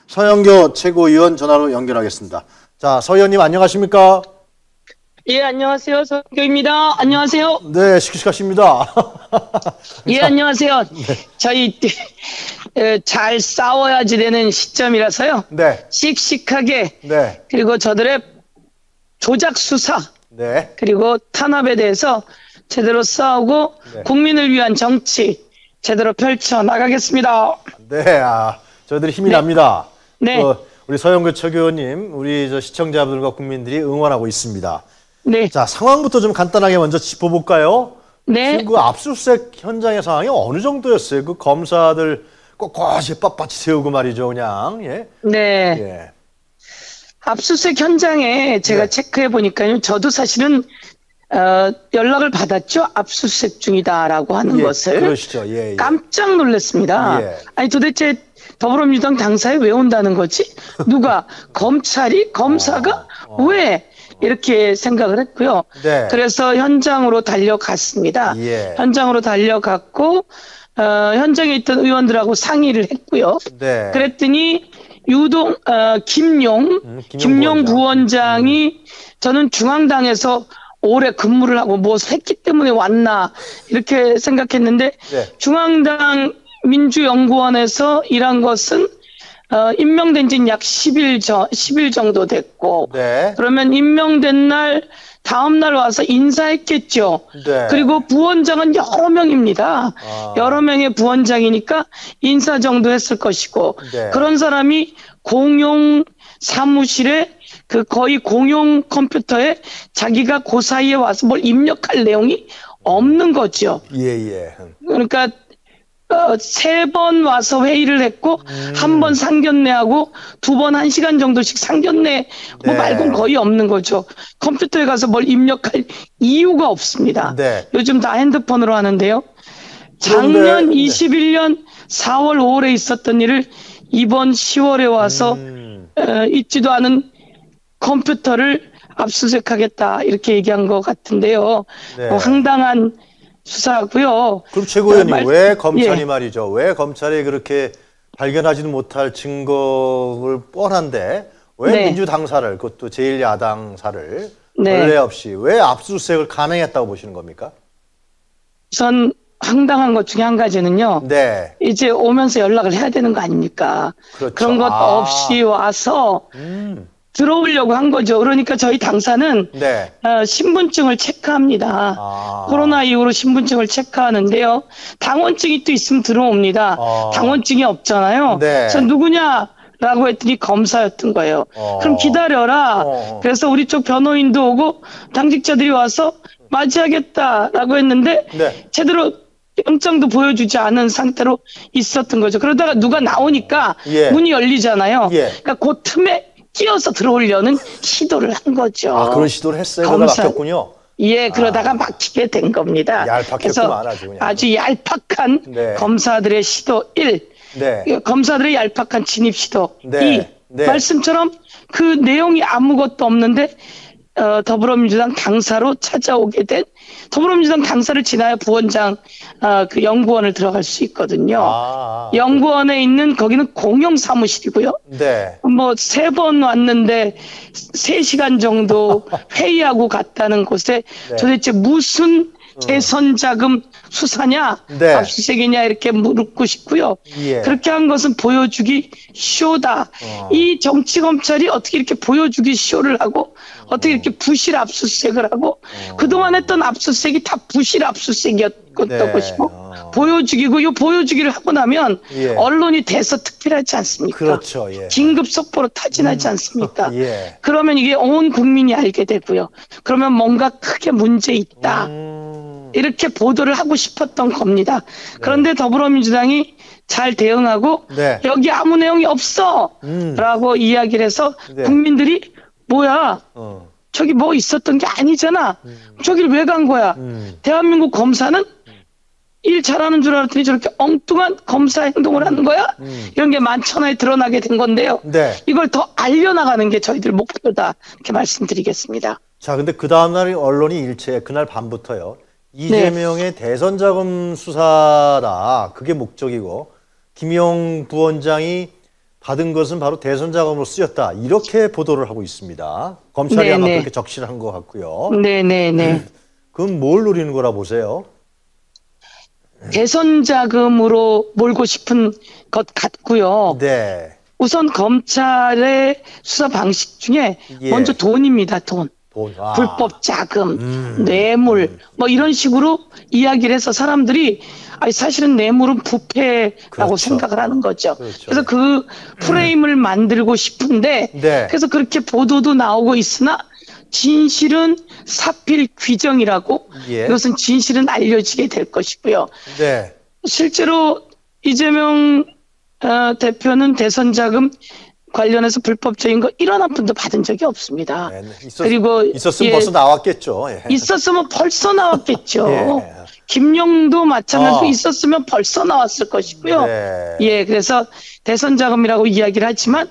서영교 최고위원 전화로 연결하겠습니다. 자, 서 의원님 안녕하십니까? 예, 안녕하세요. 서영교입니다. 안녕하세요. 네, 씩씩하십니다. 예, 안녕하세요. 저희 잘 싸워야지 되는 시점이라서요. 네, 씩씩하게 네, 그리고 저들의 조작 수사 네, 그리고 탄압에 대해서 제대로 싸우고 네. 국민을 위한 정치 제대로 펼쳐 나가겠습니다. 네. 저희들이 힘이 납니다. 네. 우리 서영교 최고위원님, 우리 시청자분들과 국민들이 응원하고 있습니다. 네. 자, 상황부터 좀 간단하게 먼저 짚어볼까요? 네. 지금 그 압수수색 현장의 상황이 어느 정도였어요? 그 검사들 꼿꼿이 빳빳이 세우고 말이죠, 그냥. 예. 네. 예. 압수수색 현장에 제가 네. 체크해 보니까요. 저도 사실은 연락을 받았죠. 압수수색 중이다라고 하는 것을. 그러시죠. 예, 예. 깜짝 놀랐습니다. 예. 아니 도대체 더불어민주당 당사에 왜 온다는 거지? 누가? 검사가 왜? 이렇게 생각을 했고요. 네. 그래서 현장으로 달려갔습니다. 예. 현장으로 달려갔고 현장에 있던 의원들하고 상의를 했고요. 네. 그랬더니 김용 부원장이 저는 중앙당에서 오래 근무를 하고 뭐 했기 때문에 왔나 이렇게 생각했는데 네. 중앙당 민주연구원에서 일한 것은 임명된 지는 약 10일 정도 됐고 네. 그러면 임명된 날 다음 날 와서 인사했겠죠. 네. 그리고 부원장은 여러 명입니다. 여러 명의 부원장이니까 인사 정도 했을 것이고 네. 그런 사람이 공용 사무실에 그 거의 공용 컴퓨터에 자기가 그 사이에 와서 뭘 입력할 내용이 없는 거죠. 예. 그러니까 3번 와서 회의를 했고 한 번 상견례하고 2번 1시간 정도씩 상견례 뭐 네. 말고는 거의 없는 거죠. 컴퓨터에 가서 뭘 입력할 이유가 없습니다. 네. 요즘 다 핸드폰으로 하는데요. 작년 21년 4월 5월에 있었던 일을 이번 10월에 와서 있지도 않은 컴퓨터를 압수수색하겠다 이렇게 얘기한 것 같은데요. 네. 뭐 황당한 수사고요. 그럼 최고위원님 왜 검찰이 말이죠? 왜 검찰이 그렇게 발견하지는 못할 증거를 뻔한데 왜 민주당사를 그것도 제1야당사를 전례 없이 왜 압수수색을 감행했다고 보시는 겁니까? 우선 황당한 것 중에 한 가지는요. 네. 이제 오면서 연락을 해야 되는 거 아닙니까? 그렇죠. 그런 것도 없이 와서 들어오려고 한 거죠. 그러니까 저희 당사는 네. 신분증을 체크합니다. 코로나 이후로 신분증을 체크하는데요. 당원증이 또 있으면 들어옵니다. 당원증이 없잖아요. 네. 그래서 누구냐라고 했더니 검사였던 거예요. 그럼 기다려라. 그래서 우리 쪽 변호인도 오고 당직자들이 와서 맞이하겠다라고 했는데 제대로 영장도 보여주지 않은 상태로 있었던 거죠. 그러다가 누가 나오니까 문이 열리잖아요. 그러니까 그 틈에 끼어서 들어오려는 시도를 한 거죠. 그런 시도를 했어요? 그러다 막혔군요. 예, 그러다가 막히게 된 겁니다. 얄팍했구만, 아주 얄팍한 검사들의 시도 1, 검사들의 얄팍한 진입 시도 2, 말씀처럼 그 내용이 아무것도 없는데 더불어민주당 당사로 찾아오게 된 더불어민주당 당사를 지나야 부원장 그 연구원을 들어갈 수 있거든요. 연구원에 있는 거기는 공용 사무실이고요. 뭐 3번 왔는데 3시간 정도 회의하고 갔다는 곳에 도대체 무슨 재선 자금 수사냐, 압수수색이냐 이렇게 묻고 싶고요. 그렇게 한 것은 보여주기 쇼다. 이 정치 검찰이 어떻게 이렇게 보여주기 쇼를 하고 어떻게 이렇게 부실 압수수색을 하고 그동안 했던 압수수색이 다 부실 압수수색이었던 것이고 보여주기고 이 보여주기를 하고 나면 언론이 대서특필하지 않습니까? 그렇죠. 긴급 속보로 타진하지 않습니까? 그러면 이게 온 국민이 알게 되고요. 그러면 뭔가 크게 문제 있다. 이렇게 보도를 하고 싶었던 겁니다. 그런데 더불어민주당이 잘 대응하고 여기 아무 내용이 없어 라고 이야기를 해서 국민들이 뭐야 저기 뭐 있었던 게 아니잖아. 저길 왜 간 거야. 대한민국 검사는 일 잘하는 줄 알았더니 저렇게 엉뚱한 검사 행동을 하는 거야? 이런 게 만천하에 드러나게 된 건데요. 이걸 더 알려나가는 게 저희들 목표다. 이렇게 말씀드리겠습니다. 자, 근데 그 다음날 언론이 일체 그날 밤부터요. 이재명의 대선 자금 수사다. 그게 목적이고 김용 부원장이 받은 것은 바로 대선 자금으로 쓰였다. 이렇게 보도를 하고 있습니다. 검찰이 아마 그렇게 적시한 것 같고요. 네네네. 그럼 뭘 노리는 거라 보세요? 대선 자금으로 몰고 싶은 것 같고요. 네. 우선 검찰의 수사 방식 중에 먼저 돈입니다. 돈. 불법 자금, 뇌물 뭐 이런 식으로 이야기를 해서 사람들이 사실은 뇌물은 부패라고 생각을 하는 거죠. 그래서 그 프레임을 만들고 싶은데 그래서 그렇게 보도도 나오고 있으나 진실은 사필 규정이라고 이것은 진실은 알려지게 될 것이고요. 실제로 이재명 대표는 대선 자금 관련해서 불법적인 거 1원 한 푼도 받은 적이 없습니다. 그리고 있었으면 벌써 나왔겠죠. 있었으면 벌써 나왔겠죠. 김용도 마찬가지로 있었으면 벌써 나왔을 것이고요. 그래서 대선 자금이라고 이야기를 하지만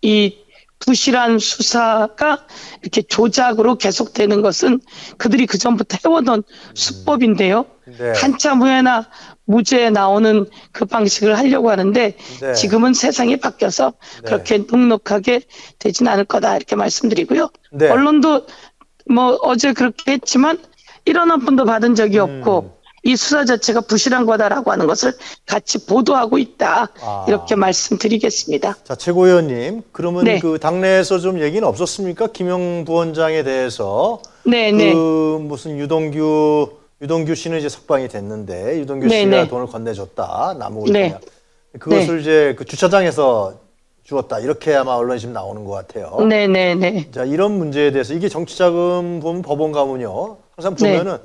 이 부실한 수사가 이렇게 조작으로 계속되는 것은 그들이 그 전부터 해오던 수법인데요. 한참 후에나 무죄에 나오는 그 방식을 하려고 하는데 지금은 세상이 바뀌어서 그렇게 눅눅하게 되진 않을 거다 이렇게 말씀드리고요. 언론도 뭐 어제 그렇게 했지만 1원 한 푼도 받은 적이 없고 이 수사 자체가 부실한 거다라고 하는 것을 같이 보도하고 있다. 이렇게 말씀드리겠습니다. 자, 최고위원님, 그러면 그 당내에서 좀 얘기는 없었습니까? 김영 부원장에 대해서 그 무슨 유동규 씨는 이제 석방이 됐는데 유동규 씨가 돈을 건네줬다. 남욱을 통해 그것을 이제 그 주차장에서 주었다. 이렇게 아마 언론이 지금 나오는 것 같아요. 자, 이런 문제에 대해서 이게 정치자금 보면 법원 가면요. 항상 보면은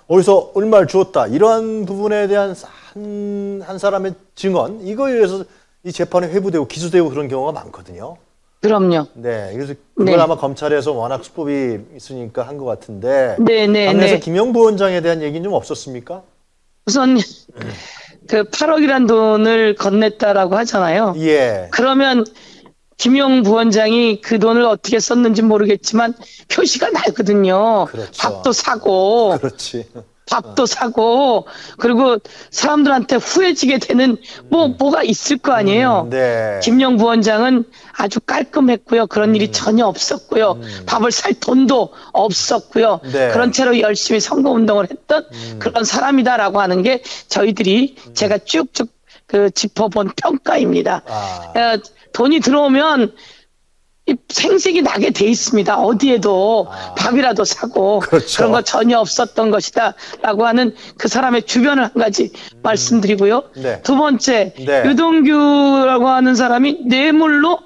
어디서 얼마를 주었다. 이러한 부분에 대한 한 사람의 증언, 이거에 의해서 이 재판에 회부되고 기소되고 그런 경우가 많거든요. 그럼요. 그래서 그걸 아마 검찰에서 워낙 수법이 있으니까 한 것 같은데. 당내에서 김영 부원장에 대한 얘기는 좀 없었습니까? 우선 그 8억이란 돈을 건넸다라고 하잖아요. 그러면 김용 부원장이 그 돈을 어떻게 썼는지 모르겠지만 표시가 나거든요. 밥도 사고. 밥도 사고 그리고 사람들한테 후회지게 되는 뭐가 있을 거 아니에요. 김용 부원장은 아주 깔끔했고요. 그런 일이 전혀 없었고요. 밥을 살 돈도 없었고요. 그런 채로 열심히 선거운동을 했던 그런 사람이다라고 하는 게 저희들이 제가 쭉쭉 그 짚어본 평가입니다. 돈이 들어오면 생색이 나게 돼 있습니다. 어디에도 밥이라도 사고 그런 거 전혀 없었던 것이다 라고 하는 그 사람의 주변을 한 가지 말씀드리고요. 두 번째, 유동규라고 하는 사람이 뇌물로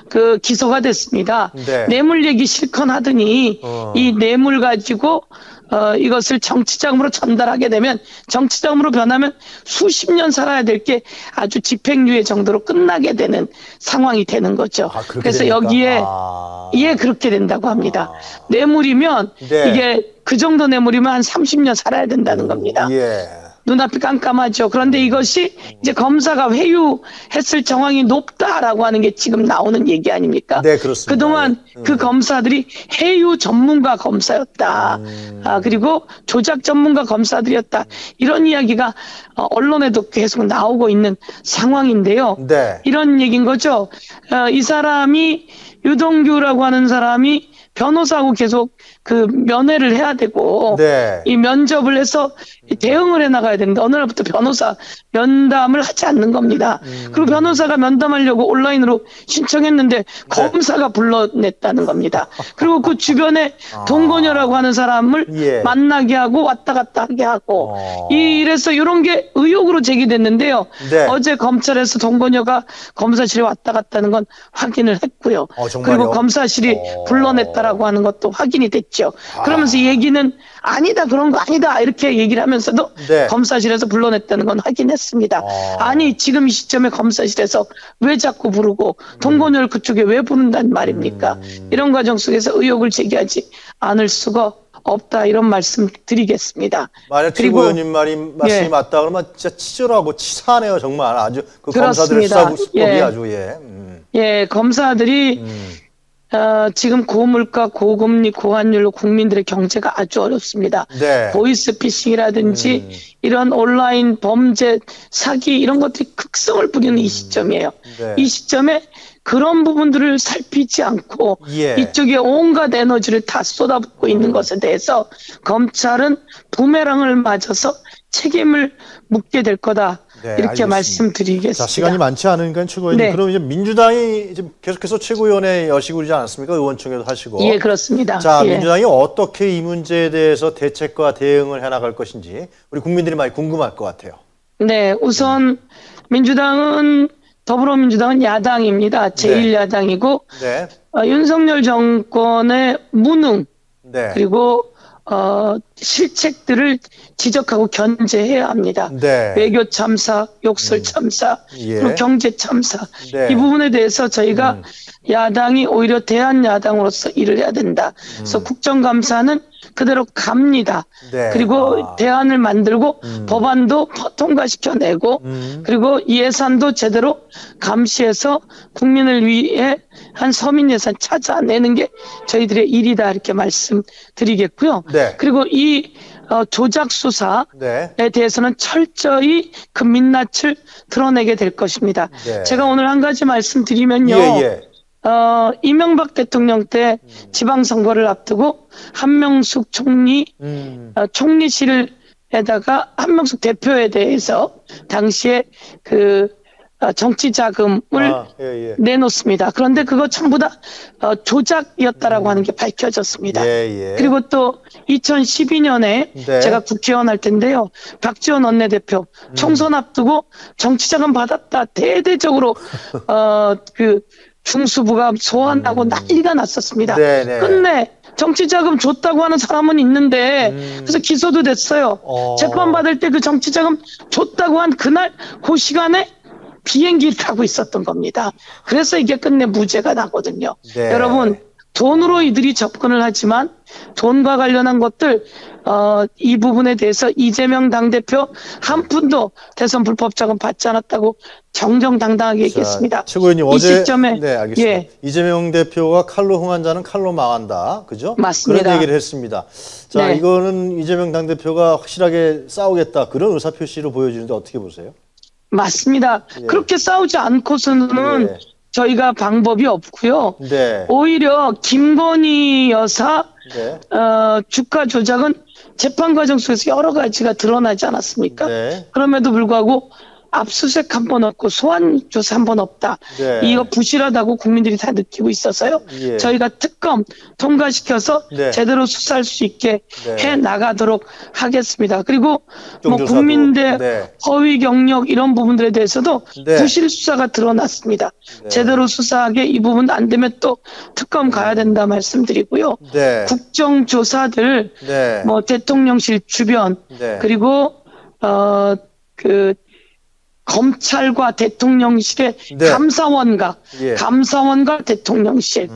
그 기소가 됐습니다. 뇌물 얘기 실컷 하더니 이 뇌물 가지고 이것을 정치자금으로 전달하게 되면 정치자금으로 변하면 수십 년 살아야 될 게 아주 집행유예 정도로 끝나게 되는 상황이 되는 거죠. 그래서 됩니까? 여기에 그렇게 된다고 합니다. 뇌물이면 이게 그 정도 뇌물이면 한 30년 살아야 된다는 겁니다. 눈앞이 깜깜하죠. 그런데 이것이 이제 검사가 회유했을 정황이 높다라고 하는 게 지금 나오는 얘기 아닙니까? 그렇습니다. 그동안 그 검사들이 회유 전문가 검사였다. 그리고 조작 전문가 검사들이었다. 이런 이야기가 언론에도 계속 나오고 있는 상황인데요. 이런 얘기인 거죠. 이 사람이 유동규라고 하는 사람이 변호사하고 계속 그 면회를 해야 되고 이 면접을 해서 대응을 해 나가야 되는데 어느 날부터 변호사 면담을 하지 않는 겁니다. 그리고 변호사가 면담하려고 온라인으로 신청했는데 검사가 불러냈다는 겁니다. 그리고 그 주변에 동건녀라고 하는 사람을 만나게 하고 왔다 갔다 하게 하고 이래서 이런 게 의혹으로 제기됐는데요. 어제 검찰에서 동건녀가 검사실에 왔다 갔다 하는 건 확인을 했고요. 그리고 검사실이 불러냈다라고 하는 것도 확인이 됐죠. 그러면서 이 얘기는 아니다, 그런 거 아니다 이렇게 얘기를 하면서도 검사실에서 불러냈다는 건 확인했습니다. 아니 지금 이 시점에 검사실에서 왜 자꾸 부르고 동건녀를 그쪽에 왜 부른다는 말입니까? 이런 과정 속에서 의혹을 제기하지 않을 수가 없다 이런 말씀 드리겠습니다. 만약 최고위원님 말씀이 맞다 그러면 진짜 치졸하고 치사하네요. 정말 아주 그 검사들의 수법이 아주 검사들이 지금 고물가, 고금리, 고환율로 국민들의 경제가 아주 어렵습니다. 네. 보이스피싱이라든지 이런 온라인 범죄, 사기 이런 것들이 극성을 부리는 이 시점이에요. 네. 이 시점에 그런 부분들을 살피지 않고 이쪽에 온갖 에너지를 다 쏟아붓고 있는 것에 대해서 검찰은 부메랑을 맞아서 책임을 묻게 될 거다. 네, 이렇게 알겠습니다. 말씀드리겠습니다. 자, 시간이 많지 않으니까 최고위원님. 네. 그럼 이제 민주당이 이제 계속해서 최고위원회 여시고 그러지 않았습니까? 의원총회도 하시고. 예, 그렇습니다. 자, 민주당이 어떻게 이 문제에 대해서 대책과 대응을 해나갈 것인지 우리 국민들이 많이 궁금할 것 같아요. 네, 우선 민주당은 더불어민주당은 야당입니다. 제1야당이고 네. 윤석열 정권의 무능 그리고 실책들을 지적하고 견제해야 합니다. 외교 참사, 욕설 참사, 그리고 경제 참사 이 부분에 대해서 저희가 야당이 오히려 대한야당으로서 일을 해야 된다. 그래서 국정감사는 그대로 갑니다. 그리고 대안을 만들고 법안도 통과시켜내고 그리고 예산도 제대로 감시해서 국민을 위해 한 서민 예산 찾아내는 게 저희들의 일이다 이렇게 말씀드리겠고요. 그리고 이 조작 수사에 대해서는 철저히 그 민낯을 드러내게 될 것입니다. 제가 오늘 한 가지 말씀드리면요. 이명박 대통령 때 지방선거를 앞두고 한명숙 총리 총리실에다가 한명숙 대표에 대해서 당시에 그 정치 자금을 내놓습니다. 그런데 그거 전부 다 조작이었다라고 하는 게 밝혀졌습니다. 그리고 또 2012년에 제가 국회의원 할 텐데요. 박지원 원내대표 총선 앞두고 정치 자금 받았다 대대적으로 그 중수부가 소환하고 난리가 났었습니다. 끝내 정치자금 줬다고 하는 사람은 있는데 그래서 기소도 됐어요. 재판받을 때 그 정치자금 줬다고 한 그날 그 시간에 비행기를 타고 있었던 겁니다. 그래서 이게 끝내 무죄가 나거든요. 여러분 돈으로 이들이 접근을 하지만 돈과 관련한 것들 이 부분에 대해서 이재명 당대표 한 푼도 대선 불법 자금 받지 않았다고 정정당당하게 얘기했습니다. 최고위원님 어제 시점에, 네, 알겠습니다. 이재명 대표가 칼로 흥한 자는 칼로 망한다. 그죠? 맞습니다. 그런 얘기를 했습니다. 자, 이거는 이재명 당대표가 확실하게 싸우겠다. 그런 의사표시로 보여지는데 어떻게 보세요? 맞습니다. 그렇게 싸우지 않고서는 저희가 방법이 없고요. 오히려 김건희 여사 주가 조작은 재판 과정 속에서 여러 가지가 드러나지 않았습니까? 그럼에도 불구하고 압수수색 한 번 없고 소환 조사 한 번 없다. 이거 부실하다고 국민들이 다 느끼고 있어서요. 저희가 특검 통과시켜서 제대로 수사할 수 있게 해 나가도록 하겠습니다. 그리고 뭐 국민대 허위 경력 이런 부분들에 대해서도 부실 수사가 드러났습니다. 제대로 수사하게 이 부분 안 되면 또 특검 가야 된다 말씀드리고요. 국정조사들 뭐 대통령실 주변 그리고 그 검찰과 대통령실의 감사원과 대통령실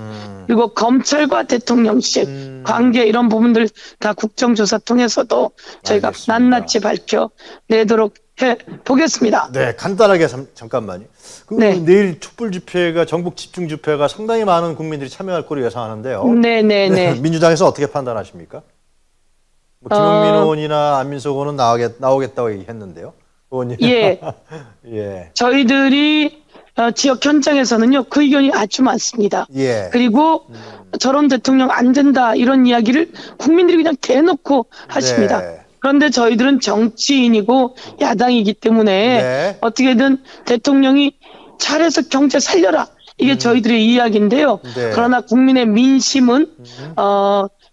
그리고 검찰과 대통령실 관계 이런 부분들 다 국정조사 통해서도 저희가 낱낱이 밝혀내도록 해보겠습니다. 네, 간단하게 잠깐만요. 내일 촛불 집회가 전국 집중 집회가 상당히 많은 국민들이 참여할 거로 예상하는데요. 민주당에서 어떻게 판단하십니까? 뭐 김용민 의원이나 안민석 의원은 나오겠다고 얘기했는데요. 저희들이 지역 현장에서는요 그 의견이 아주 많습니다. 그리고 저런 대통령 안 된다 이런 이야기를 국민들이 그냥 대놓고 하십니다. 그런데 저희들은 정치인이고 야당이기 때문에 어떻게든 대통령이 잘해서 경제 살려라 이게 저희들의 이야기인데요. 그러나 국민의 민심은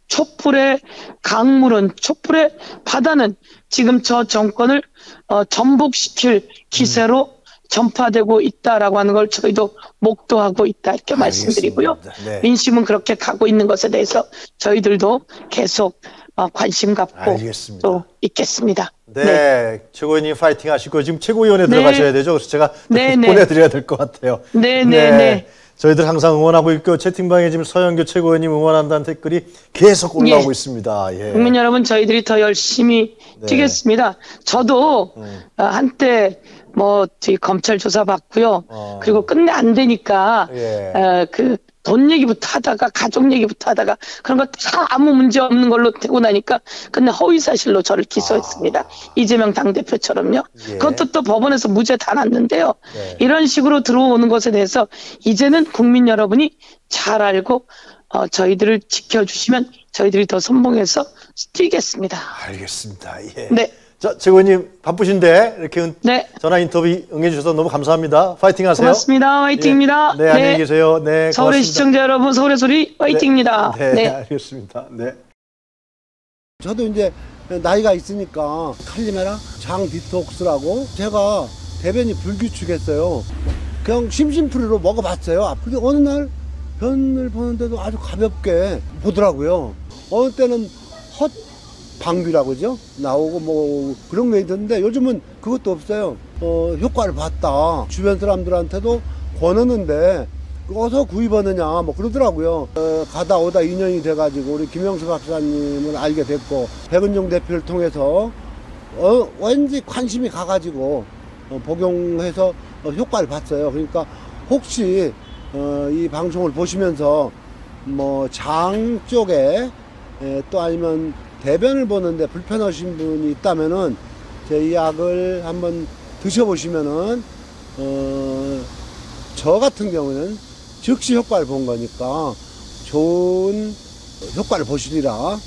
촛불의 강물은 촛불의 바다는 지금 저 정권을 전복시킬 기세로 전파되고 있다라고 하는 걸 저희도 목도하고 있다 이렇게 말씀드리고요. 민심은 그렇게 가고 있는 것에 대해서 저희들도 계속 관심 갖고 또 있겠습니다. 최고위원님 파이팅 하시고 지금 최고위원회 들어가셔야 되죠. 그래서 제가 보내드려야 될 것 같아요. 저희들 항상 응원하고 있고 채팅방에 지금 서영교 최고위원님 응원한다는 댓글이 계속 올라오고 있습니다. 국민 여러분 저희들이 더 열심히 뛰겠습니다. 저도 한때 뭐 저희 검찰 조사 받고요. 그리고 끝내 안 되니까 예. 그 돈 얘기부터 하다가 가족 얘기부터 하다가 그런 거 다 아무 문제 없는 걸로 되고 나니까 끝내 허위 사실로 저를 기소했습니다. 이재명 당대표처럼요. 예. 그것도 또 법원에서 무죄 다 났는데요. 네. 이런 식으로 들어오는 것에 대해서 이제는 국민 여러분이 잘 알고 저희들을 지켜주시면 저희들이 더 선봉해서 뛰겠습니다. 알겠습니다. 예. 네. 자, 최고님 바쁘신데 이렇게 네. 전화 인터뷰 응해주셔서 너무 감사합니다. 파이팅 하세요. 고맙습니다. 화이팅입니다. 예. 네, 안녕히 계세요. 네, 서울의 고맙습니다. 시청자 여러분, 서울의 소리 화이팅입니다. 네, 네, 알겠습니다. 네. 저도 이제 나이가 있으니까 칼리메라 장 디톡스라고 제가 대변이 불규칙했어요. 그냥 심심풀이로 먹어봤어요. 근데 어느 날 변을 보는데도 아주 가볍게 보더라고요. 어느 때는 헛방귀라고 그러죠? 나오고 뭐 그런 게 있던데 요즘은 그것도 없어요. 효과를 봤다. 주변 사람들한테도 권하는데 어서 구입하느냐 뭐 그러더라고요. 가다 오다 인연이 돼가지고 우리 김영수 박사님을 알게 됐고 백은종 대표를 통해서 왠지 관심이 가가지고 복용해서 효과를 봤어요. 그러니까 혹시 이 방송을 보시면서 뭐 장 쪽에 또 아니면 대변을 보는데 불편하신 분이 있다면은 제 이 약을 한번 드셔보시면은 저 같은 경우는 즉시 효과를 본 거니까 좋은 효과를 보시리라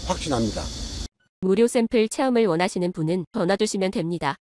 확신합니다. 무료 샘플 체험을 원하시는 분은 전화 주시면 됩니다.